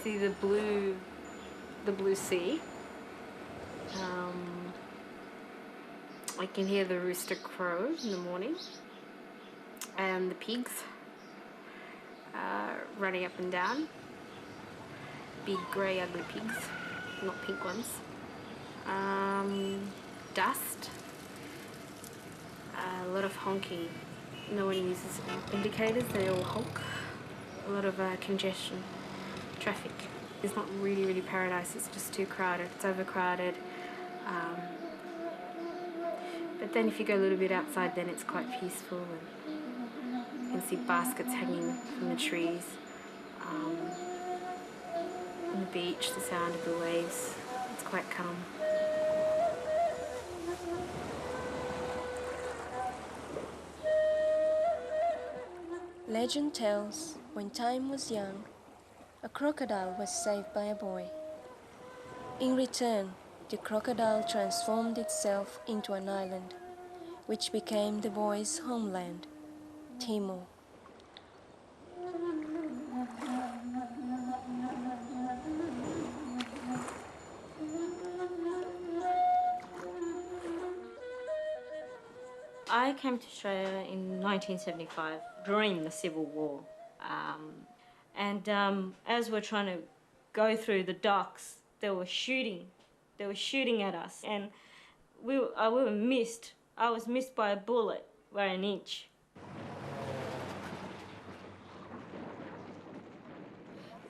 see the blue sea. I can hear the rooster crow in the morning, and the pigs running up and down. Big grey ugly pigs, not pink ones. Dust. A lot of honking. No one uses indicators, they all honk. A lot of congestion. Traffic. It's not really paradise, it's just too crowded. It's overcrowded. But then if you go a little bit outside, then it's quite peaceful. And you can see baskets hanging from the trees. On the beach, the sound of the waves. It's quite calm. Legend tells, when time was young, a crocodile was saved by a boy. In return, the crocodile transformed itself into an island, which became the boy's homeland, Timor. I came to Australia in 1975 during the Civil War. As we're trying to go through the docks, they were shooting. They were shooting at us, and we were missed. I was missed by a bullet by an inch.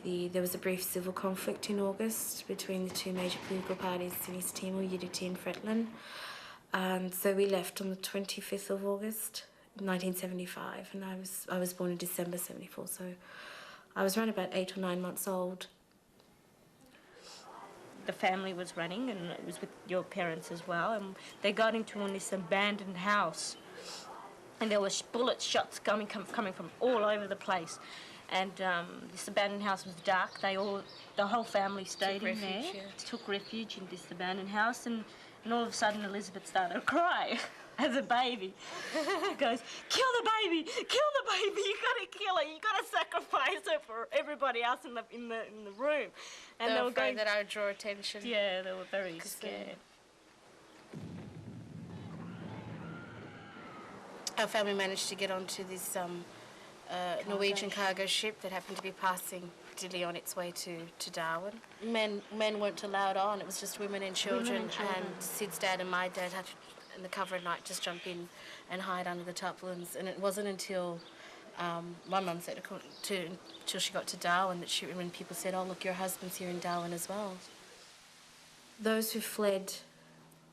There was a brief civil conflict in August between the two major political parties in East Timor, UDT and Fretland. So we left on the 25th of August, 1975, and I was born in December 74, so I was around about 8 or 9 months old. The family was running, and it was with your parents as well, and they got into this abandoned house, and there were bullet shots coming from all over the place. And this abandoned house was dark. The whole family stayed in there, took refuge in this abandoned house, and all of a sudden Elizabeth started to cry as a baby. Goes, kill the baby, you gotta kill her, you gotta sacrifice her for everybody else in the room. And they were afraid that I would draw attention. Yeah, they were very scared. Our family managed to get onto this Norwegian cargo ship that happened to be passing particularly on its way to Darwin. Men weren't allowed on. It was just women and children. And Sid's dad and my dad had to, in the cover of night, just jump in and hide under the tarpaulins. And it wasn't until my mum said till she got to Darwin that when people said, "Oh, look, your husband's here in Darwin as well." Those who fled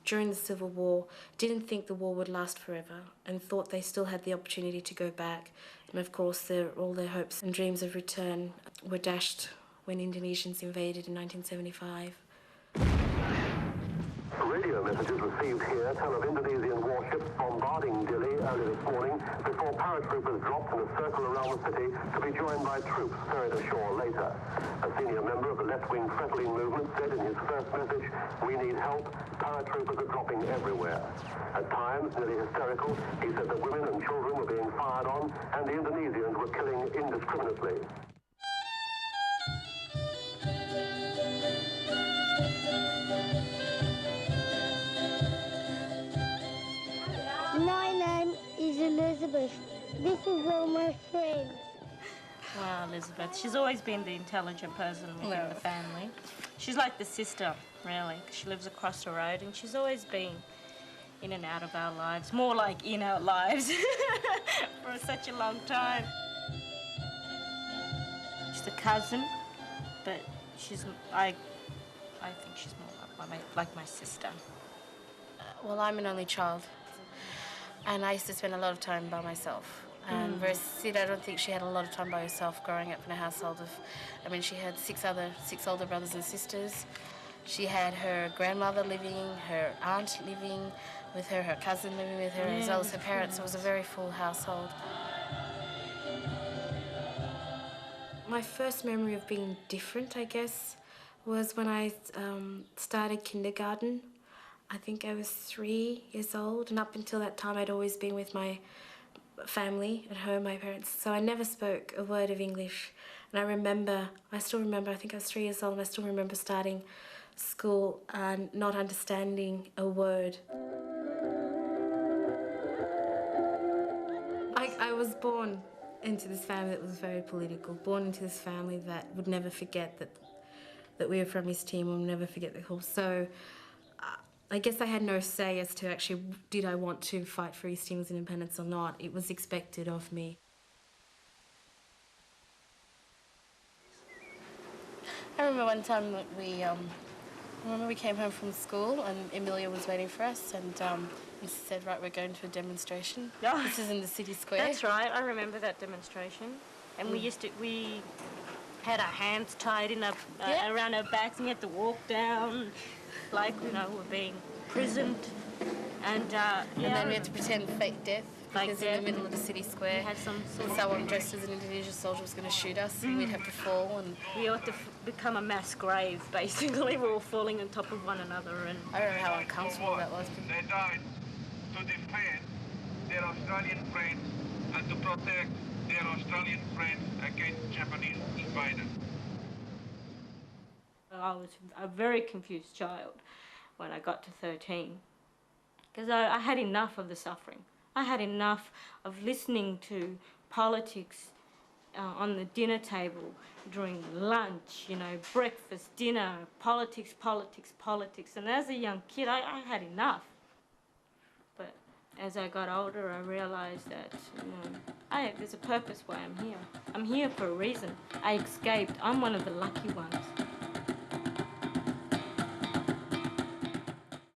during the Civil War didn't think the war would last forever and thought they still had the opportunity to go back. And of course, all their hopes and dreams of return were dashed when Indonesians invaded in 1975. Radio messages received here tell of Indonesian warships bombarding Dili early this morning before paratroopers dropped in a circle around the city to be joined by troops ferried ashore later. A senior member of the left-wing Crocodile movement said in his first message, "We need help. Paratroopers are dropping everywhere." At times, nearly hysterical, he said that women and children were being fired on and the Indonesians were killing indiscriminately. My name is Elizabeth. This is all my friends. Wow, Elizabeth. She's always been the intelligent person within the family. She's like the sister, really. She lives across the road, and she's always been in and out of our lives. More like in our lives for such a long time. She's a cousin, but I think she's more like my sister. Well, I'm an only child, and I used to spend a lot of time by myself. And whereas Sid, I don't think she had a lot of time by herself growing up in a household of, she had six older brothers and sisters. She had her grandmother living, her aunt living with her cousin living with her, as well as her parents. It was a very full household. My first memory of being different, I guess, was when I started kindergarten. I think I was 3 years old, and up until that time I'd always been with my family at home, my parents, so I never spoke a word of English And I still remember, I think I was 3 years old, and I still remember starting school and not understanding a word. I was born into this family that was very political, born into this family that would never forget that we were from East Timor, would never forget the whole. So I guess I had no say as to actually did I want to fight for East Timor's independence or not. It was expected of me. I remember one time that we came home from school and Emilia was waiting for us, and he said, right, we're going to a demonstration. Oh, this is in the city square. That's right, I remember that demonstration. And we had our hands tied in around our backs, and we had to walk down like, we're being imprisoned. And then we had to pretend fake death. Because in the middle of the city square, someone dressed as an Indonesian soldier was going to shoot us, and we'd have to fall. And we had to become a mass grave, basically. We were all falling on top of one another. And I remember how uncomfortable that was. They died to defend their Australian friends and to protect their Australian friends against Japanese invaders. I was a very confused child when I got to 13, because I had enough of the suffering. I had enough of listening to politics on the dinner table during lunch, breakfast, dinner, politics. And as a young kid, I had enough. But as I got older, I realized that, there's a purpose why I'm here. I'm here for a reason. I escaped. I'm one of the lucky ones.